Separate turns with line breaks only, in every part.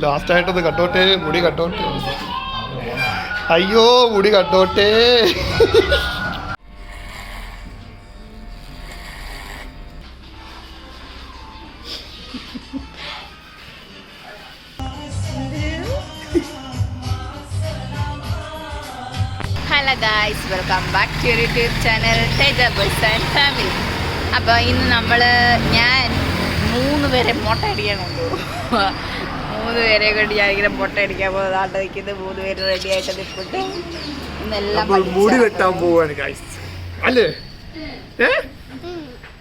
ലാസ്റ്റായിട്ടൊന്ന് കട്ടോട്ടെ, മുടി കട്ടോട്ടെ. അയ്യോ മുടി കട്ടോട്ടെ.
Hello guys, welcome back to YouTube channel Teja boys and family. അപ്പോൾ ഇന്ന് ഞാൻ 3 പേരെ മുട്ട അടിക്കാൻ കൊണ്ടുപോകും. 3 പേരെ കൊണ്ട് ഞാൻ ഇങ്ങനെ മുട്ട അടിക്കാൻ പോകുന്നത്. ആട്ട് നിൽക്കുന്നത് 3 പേര് റെഡി ആയിട്ട് നിൽപ്പുണ്ട്. ഇന്നെല്ലാം
മുടി വെട്ടാൻ പോവാണ് ഗായ്സ് അല്ലേ?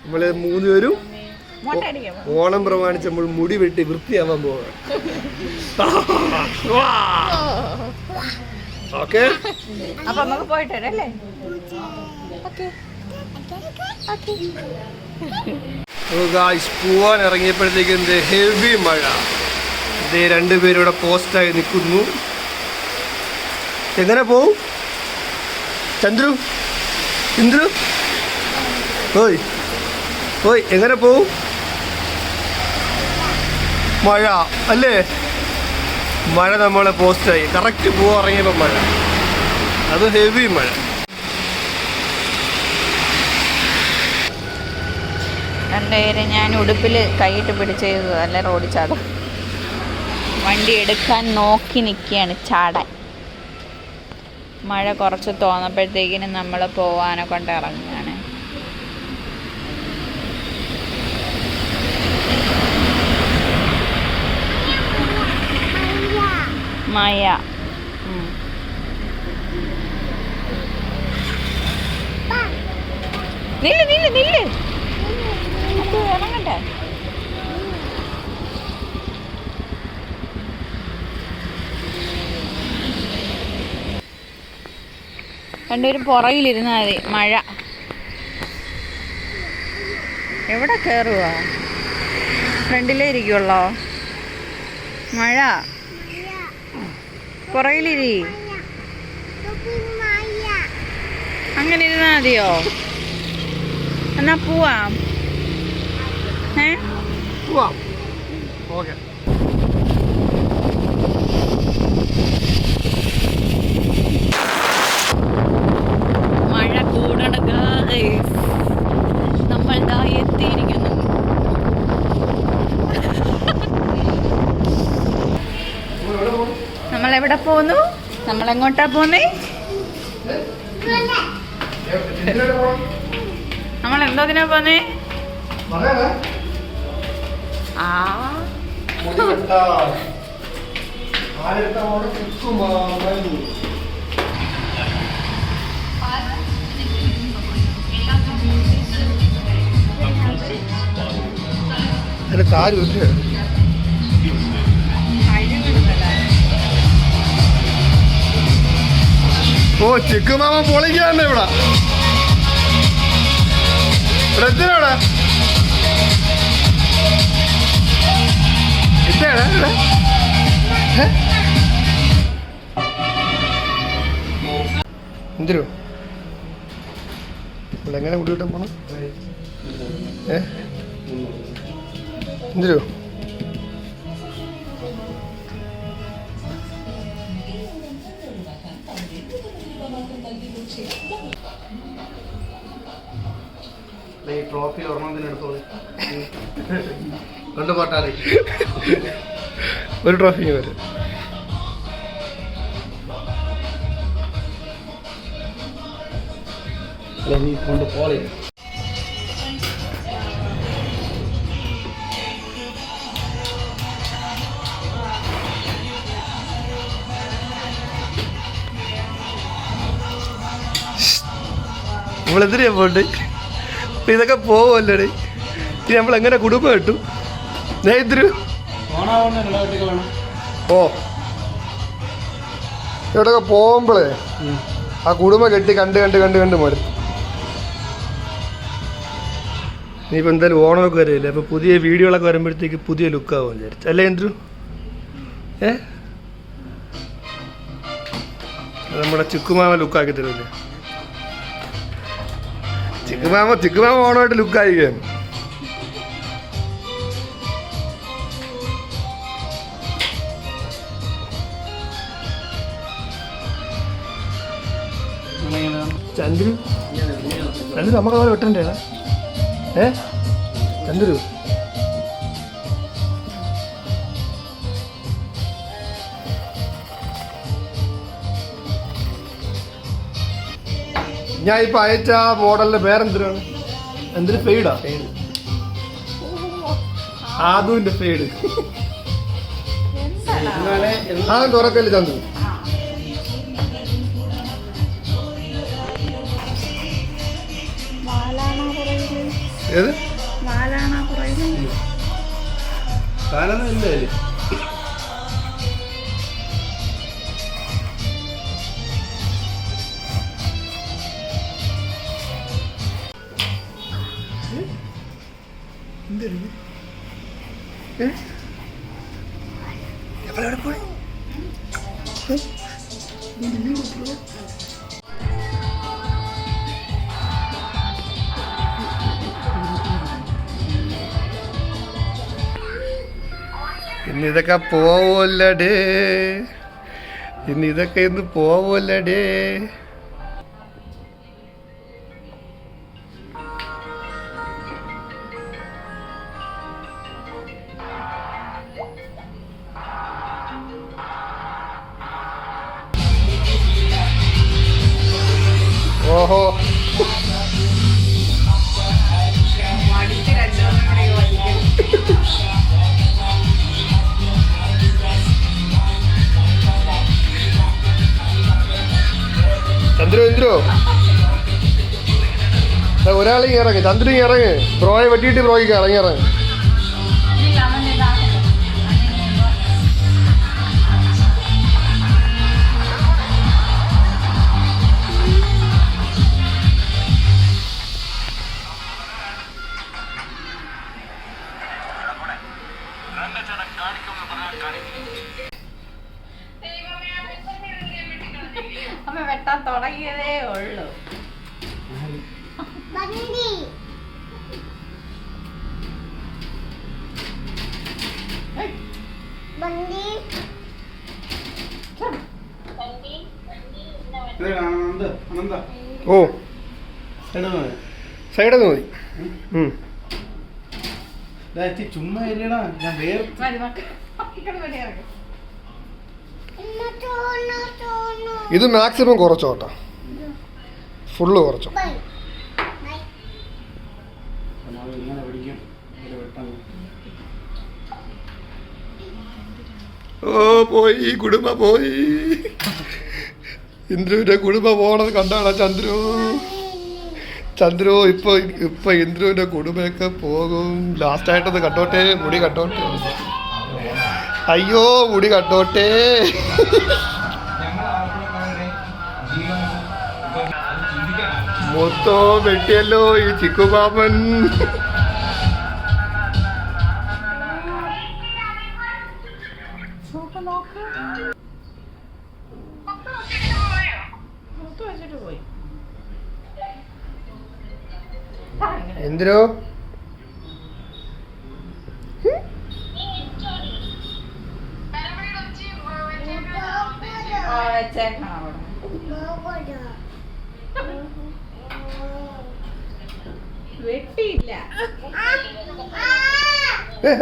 നമ്മള് 3 പേരും ഓണം പ്രമാണിച്ച് നമ്മൾ മുടി വെട്ടി വൃത്തിയാവാൻ പോവാണ്. ഓക്കെ,
അപ്പൊ നമുക്ക് പോയിട്ട് വരല്ലേ?
പോവാൻ ഇറങ്ങിയപ്പോഴത്തേക്ക് എന്ത് ഹെവി മഴ. ഇതേ 2 പേരിവിടെ പോസ്റ്റായി നിൽക്കുന്നു. എങ്ങനെ പോവും? ചന്ദ്രു, ഇന്ദ്രു, ഓയ് ഓയ്, എങ്ങനെ പോവും? മഴ അല്ലേ? മഴ നമ്മളെ പോസ്റ്റായി. കറക്റ്റ് പോവാൻ ഇറങ്ങിയപ്പോൾ മഴ, അത് ഹെവി മഴ.
രണ്ടുപേരെ ഞാൻ ഉടുപ്പിൽ കൈയിട്ട് പിടിച്ചത് അല്ല റോഡിൽ ചാടും. വണ്ടി എടുക്കാൻ നോക്കി നിൽക്കുകയാണ് ചാടാൻ. മഴ കുറച്ച് തോന്നപ്പോഴത്തേക്കിനും നമ്മൾ പോവാനെ കൊണ്ട് ഇറങ്ങുകയാണ്. മഴ നില്ല് നില്ല് നില്ല്, ഇറങ്ങട്ടെ. രണ്ടുപേരും പുറകിലിരുന്നാൽ മതി. മഴ എവിടെ കയറുക? ഫ്രണ്ടിലേ ഇരിക്കുള്ളോ? മഴ പുറകിലിരി. അങ്ങനെ ഇരുന്നാ മതിയോ? എന്നാ പോവാം. മഴ കൂടണ ഗൈസ്, നമ്മൾ ദാ എത്തിയിരിക്കുന്നു. നമ്മളെവിടെ പോന്നു? നമ്മളെങ്ങോട്ടാ പോന്നേ? നമ്മളെന്തോതിനാ പോന്നേ?
ഓ ചിക്കുമാമ പൊളിക്കാണ്ട് ഇവിടെ എന്തിനാണ് എന്താണ് എന്തിനോ എങ്ങനെ മുടി കിട്ടാൻ പോണം? എന്തിനോ ഈ ട്രോഫി ഓർമ്മത്തിനെടുത്തോളൂ. കൊണ്ട് പോട്ടാലേ ഒരു ട്രോഫി വരും. നീ കൊണ്ട് പോലെ നമ്മളെന്തിനാ പോണ്ട്? ഇതൊക്കെ പോവല്ലേ? ഇനി നമ്മളെങ്ങനെ കുടുംബം കിട്ടും? നേതൃ ഓ ഇവിടെയൊക്കെ പോകുമ്പോഴേ ആ കുടുംബം കെട്ടി കണ്ട് കണ്ട് കണ്ട് കണ്ട് മടുത്തു. ഇനിയിപ്പോൾ എന്തായാലും ഓണമൊക്കെ വരില്ലേ, അപ്പോൾ പുതിയ വീഡിയോകളൊക്കെ വരുമ്പോഴത്തേക്ക് പുതിയ ലുക്കാവും വിചാരിച്ചു അല്ലേ ഇന്ദ്രു? നമ്മുടെ ചിക്കുമാമ ലുക്കാക്കി തരുമല്ലേ? ചിക്കുമാമ ഓണമായിട്ട് ലുക്കായിരിക്കുകയാണ്. ചന്ദ്രു ചന്ദ്രു നമുക്ക് അതുപോലെ വെട്ടണ്ടേ ചന്ദ്രു ഞാൻ ഇപ്പൊ അയച്ച മോഡലിന്റെ പേരെന്തിനാണ് എന്തിന് ഫെയ്ഡാ ആദുവിന്റെ ഫെയ്ഡ് ആ തുറക്കല്ലേ ചന്ദ്രു ഏത് കാലൊന്നും ഇല്ലേ എവിടെ പോയി ഇന്നിതൊക്കെ പോവല്ലടേ ഇന്നിതൊക്കെ ഇന്ന് പോവല്ലടേ ഓഹോ ചന്ദ്രു ചന്ദ്രു ഒരാളെ ഇറങ്ങി ചന്ദ്രു ഇറങ്ങി ബ്രോയെ വെട്ടിയിട്ട് ബ്രോയ്ക്ക് ഇറങ്ങി
അമ്മ വെട്ടാൻ തുടങ്ങിയതേ ഉള്ളൂ.
ഓ സൈഡ് മതി
ചുമ്മാ ഇല്ലടാ ഞാൻ വേറെ
ഇത് മാക്സിമം കുറച്ചോട്ടാ ഫുള്ള് കുറച്ചോ ഓ പോയി കുടുംബ പോയി ഇന്ദ്രുവിന്റെ കുടുംബം പോണത് കണ്ടാണ് ചന്ദ്രു ഇപ്പൊ ഇന്ദ്രുവിന്റെ കുടുംബമൊക്കെ പോകും. ലാസ്റ്റായിട്ടത് കട്ടോട്ടെ മുടി കട്ടോട്ടെ അയ്യോ മുടി കട്ടോട്ടെ മൊത്തം വെട്ടിയല്ലോ ഈ ചിക്കുപാപ്പൻ. എന്തിനോ
വെട്ടിയില്ല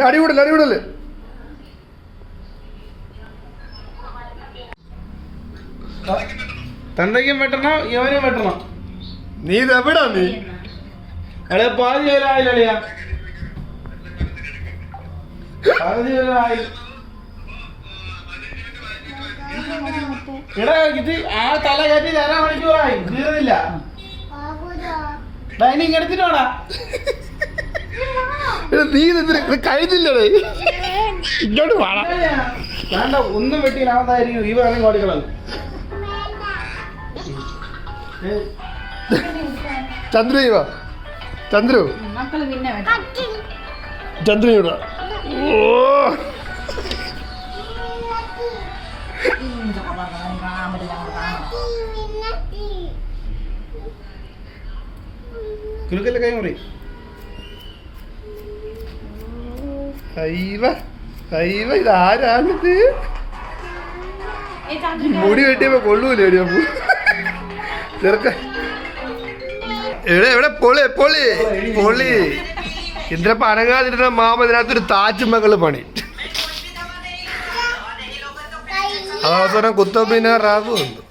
അടികൂടല്ലേ
തന്തയ്ക്കും വെട്ടണം ഇവനും വെട്ടണം.
നീ ഇതെവിടാ നീ
അല്ലെ പാതി ആയില്ലളിയാ പാതി ആയി. എടാ ഇത് ആ തല കയറ്റി 1.5 മണിക്കൂറായി തീർന്നില്ല. ഡൈനിങ് എടുത്തിട്ടോടാ
നീ കഴിഞ്ഞില്ലേ ഇങ്ങോട്ട്
വേണ്ട ഒന്നും വെട്ടിയിലാവതായിരിക്കും ഈ പറഞ്ഞ കോടികളാണ്.
ചന്ദ്രു ചന്ദ്രു
മക്കള് പിന്നെ
ചന്ദ്രു
കുലുക്കല്ലേ കൈ മുറി.
ഇതാരാണിത് മുടി വെട്ടിയപ്പോ കൊള്ളൂലേ അപ്പൊ ചെറുക്ക എവിടെ പൊളി പൊളി പൊളി ഇതിനപ്പം അനങ്ങാതിരുന്ന മാമ ഇതിനകത്തൊരു താജ്മഹല് പണി അതവസാനം കുത്തബിനാറാബ് വന്നു.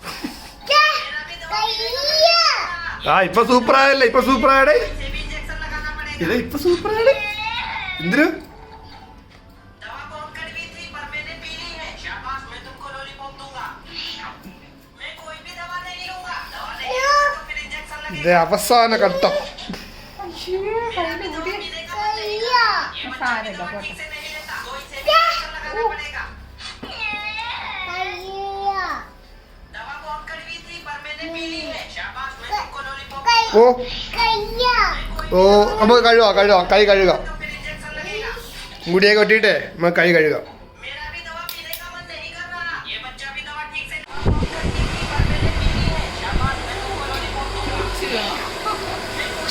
ആ ഇപ്പൊ സൂപ്പറായല്ലേ, ഇപ്പൊ സൂപ്പറായടേ, ഇപ്പൊ സൂപ്പറായടേ. എന്തിനു ഇത് അവസാന ഘട്ടം. ഓ ഓ നമുക്ക് കഴുകാം കൈ കഴുകാം, മുടിയൊക്കെ വെട്ടിയിട്ടേ നമുക്ക് കൈ കഴുകാം.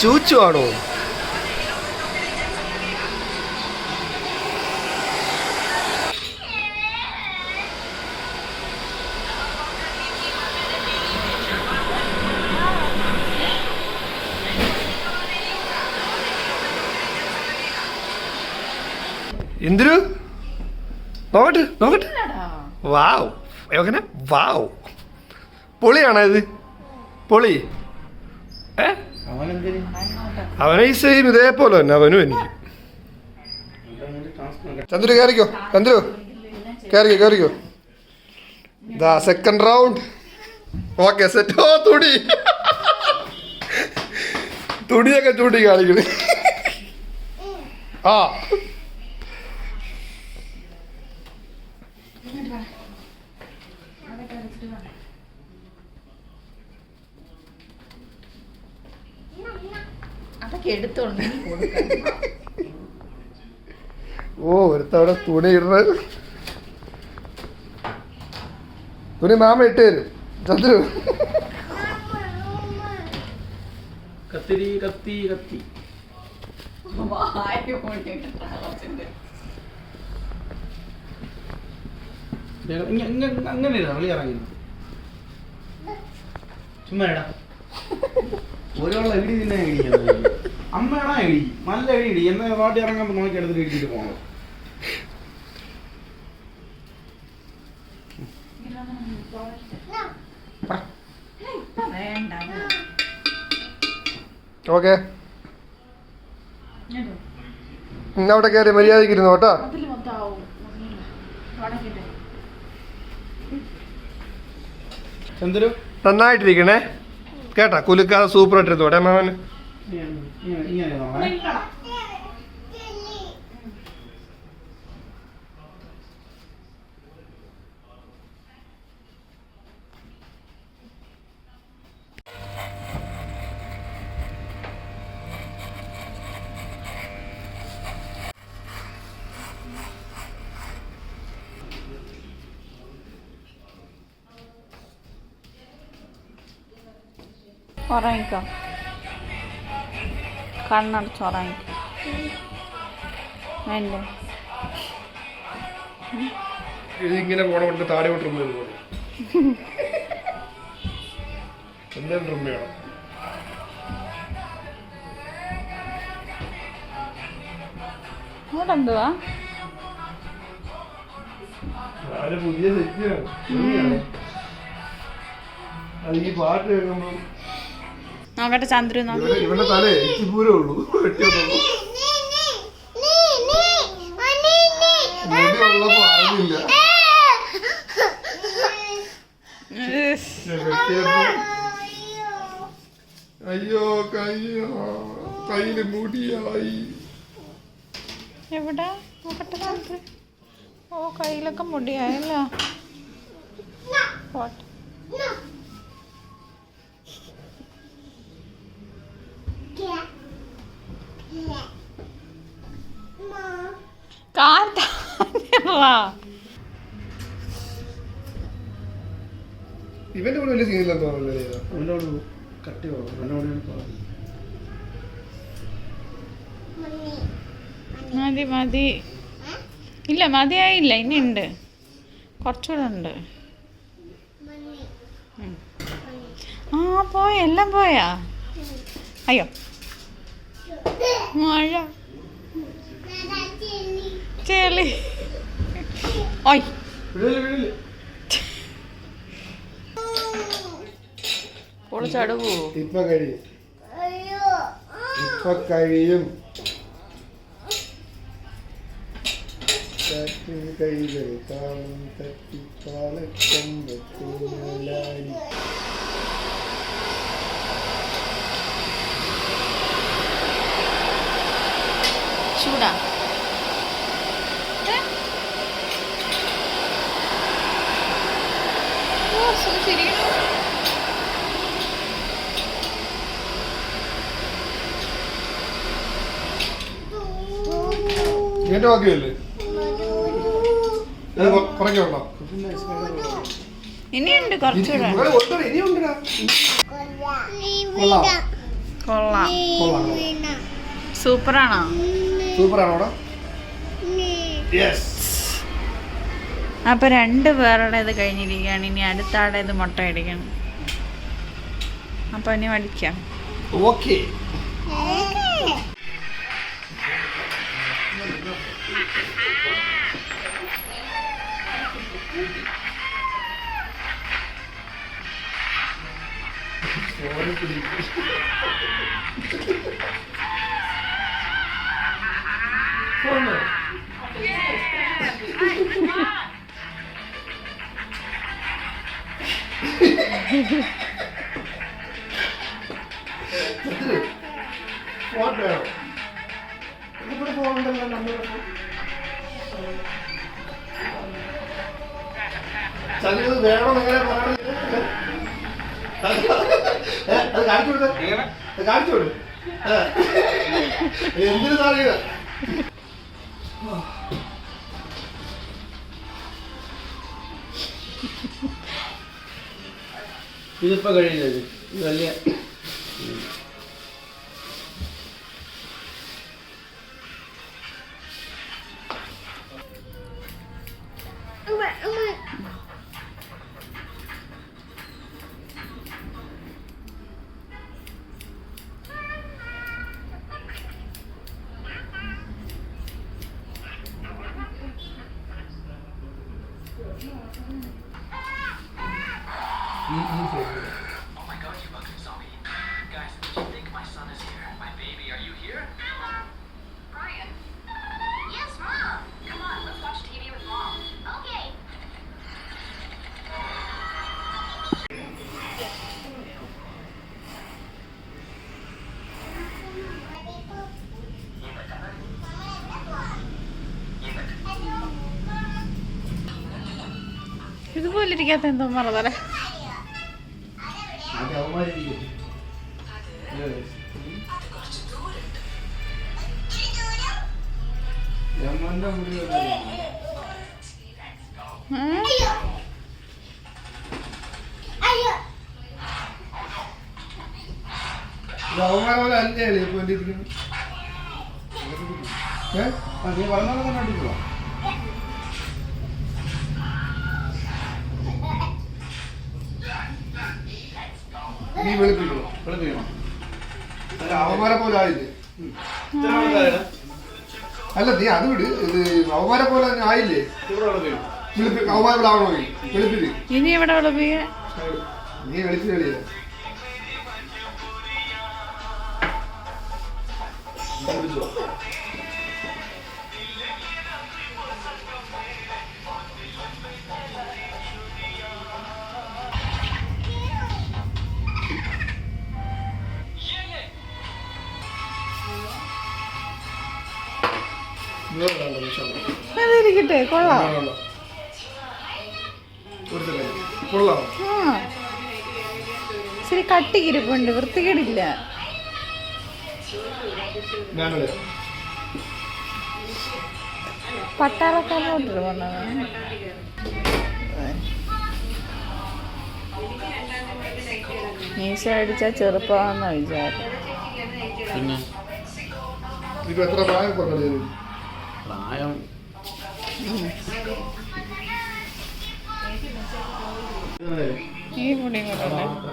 ചൂച്ചു ആണോ? എന്തിനു നോക്കട്ടെ വാവ് എങ്ങനെ വാവ് പൊളിയാണോ ഇത്? പൊളി അവനെ ഈ സെയിം ഇതേപോലെ തന്നെ അവനും എനിക്ക്. ചന്ദ്രു കയറിക്കോ, ചന്ദ്രു കയറിക്കോ. ദാ സെക്കൻഡ് റൗണ്ട്. Okay set. ഓ തുണിയൊക്കെ ചൂണ്ടി കാണിക്കണേ. ആ ഓ ഒരുത്തവിടെ തുണി ഇടുന്നത്, തുണി മാമ ഇട്ട് തരും. ചന്ദ്രു
കത്തിരി കത്തി കത്തി അങ്ങനെ വെളി ഇറങ്ങി ചുമ്മാ ഇടാ. ഒരാളെ ഇടി തന്നെ ഇടിക്കുന്നത് അമ്മയാണോ ഇടി, നല്ല ഇടി എന്നാ വാട്ടി ഇറങ്ങാൻ നോക്കി എടുത്തിട്ട് ഇടിച്ചിട്ട് പോകണം.
ഓക്കെ അവിടെ കയറി മര്യാദയ്ക്ക് ഇരുന്നു കേട്ടോ.
ചന്ദ്രു
നന്നായിട്ടിരിക്കണേ കേട്ടാ, കുലുക്കാതെ സൂപ്പറായിട്ടിരുന്നു കേട്ടെ മാമന്.
ഇങ്ങനെ
ഉറങ്ങിക്കോ, കണ്ണടച്ച് ഉറങ്ങിക്കോ. വേണ്ടേ
ഇതിങ്ങനെ പോണ കൊണ്ട് താടി കൊണ്ട് റൂം ചെയ്തു എന്തായാലും റൂം ചെയ്യണം.
അവിടെ എന്തുവാ
പുതിയ സെറ്റാണ് അത്. ഈ പാട്ട് കേൾക്കുമ്പോ
നോക്കട്ടെ ചന്ദ്രു
ഇവന്റെ തലേ പൂരേ ഉള്ളൂ, വെട്ടിയൊന്നുള്ളൂ. മുടിയുള്ളപ്പോ അറിഞ്ഞില്ല, അയ്യോ കയ്യില് മുടിയായി.
എവിടെ നോക്കട്ടെ ചന്ദ്രു. ഓ കയ്യിലൊക്കെ മുടിയായല്ലോ. പോട്ടെ
ഇവന്റെ കൂടെ വലിയ സീനില്ലെന്ന് തോന്നുന്നില്ല.
എന്നോട് കട്ടി
മതി ഇല്ല മതിയായില്ല, ഇനി ഉണ്ട്, കുറച്ചുകൂടെ ഉണ്ട്. ആ പോയ എല്ലാം പോയാ. അയ്യോ മഴ ചെളി. ഓയ് പൊളിച്ചടുവോ?
ഇപ്പൊ കഴിയും, ഇപ്പൊ കഴിയും. കൈകൾ താളം തട്ടി പാലക്കമ്പൂലായി.
ചൂടാ
ഇങ്ങോട്ട് ബാക്കിയല്ലേ കുറയ്ക്കണ്ടോ?
ഇനിയുണ്ട് കുറച്ചുകൂടെ.
ഇനിയുണ്ടാ.
കൊള്ളാം. സൂപ്പറാണോ?
സൂപ്പറാണോടാ?
അപ്പൊ 2 പേരുടേത് കഴിഞ്ഞിരിക്കുകയാണ്. ഇനി അടുത്ത ആടേത് മുട്ട അടിക്കണം. അപ്പൊ ഇനി അടിക്കാം.
ഓക്കെ. ചതിയത് വേണം എങ്ങനെ അത് കാണിച്ചു കൊടുത്ത കാണിച്ചു കൊടു. എന്തിനു സാറിയ ഇതിപ്പോ കഴിയില്ല. വലിയ
Oh my god, you fucking zombie. Guys, do you think my son is here? My baby, are you here?
Brian. Yes, Mom. Come on, let's watch TV with Mom. Okay.
ഇതുപോലെ ഇരിക്കാത്ത എന്തോ മറന്നല്ലേ.
അവന്മാരെ പോലെ അല്ലേ ഇപ്പൊ എന്റെ ഇരിക്കുന്നു.
നീ പറഞ്ഞാൽ തന്നെ അടിക്കുക.
നീ വെളുപ്പിക്കണം.
വെളുപ്പിക്കണം.
അവന്മാരെ പോലെ ആയില്ലേ? അല്ല നീ അത് വിട്. ഇത് അവന്മാരെ പോലെ തന്നെ ആയില്ലേ? അവന്മാരെ പോലെ ആവണോ? വെളുപ്പില്
ഇനി എവിടെ വിളപ്പിക്ക?
നീ വെളുപ്പിൽ കളിയാ.
അതിരിക്കട്ടെ. കൊള്ളാം.
കൊള്ളാം.
ശരി കട്ടിക്കിരിപ്പുണ്ട്. വൃത്തികേടില്ല. പട്ടാളക്കാരോട്ട് വന്നത് മീശ അടിച്ചാൽ ചെറുപ്പമാണെന്ന് വിചാരം.
പിന്നെ
ഇപ്പൊ എത്ര പ്രായം കൊണ്ടത്?
പ്രായം
ഈ മുടിയും കൂടെ ഉണ്ട്.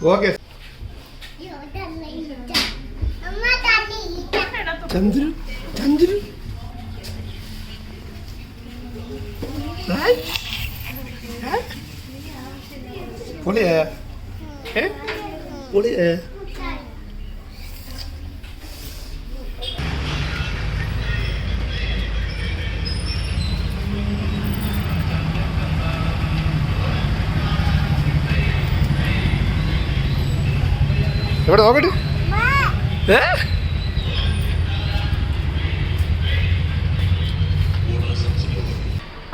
ഓക്കെ ചന്ദ്രു ചന്ദ്രു പൊളിയാ പൊളിയാ എവിടെ നോക്കട്ടെ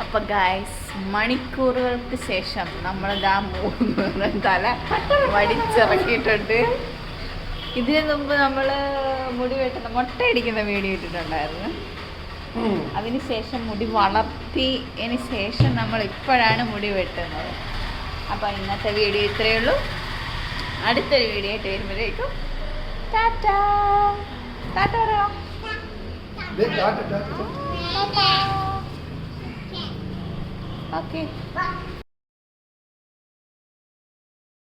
അപ്പൊ ഗൈസ് മണിക്കൂറുകൾക്ക് ശേഷം നമ്മളിതാ മൂന്ന് തല വടിച്ചിറക്കിയിട്ടുണ്ട്. ഇതിനു മുമ്പ് നമ്മൾ മുടി വെട്ടുന്ന മുട്ടയടിക്കുന്ന വീഡിയോ ഇട്ടിട്ടുണ്ടായിരുന്നു. അതിനുശേഷം മുടി വളർത്തിയതിന് ശേഷം നമ്മൾ ഇപ്പോഴാണ് മുടി വെട്ടുന്നത്. അപ്പോൾ ഇന്നത്തെ വീഡിയോ ഇത്രയേ ഉള്ളൂ. അടുത്തൊരു വീഡിയോ ആയിട്ട് വരുമ്പോഴേക്കും ടാറ്റാ. ടാറ്റ പറയാം. ഓക്കെ.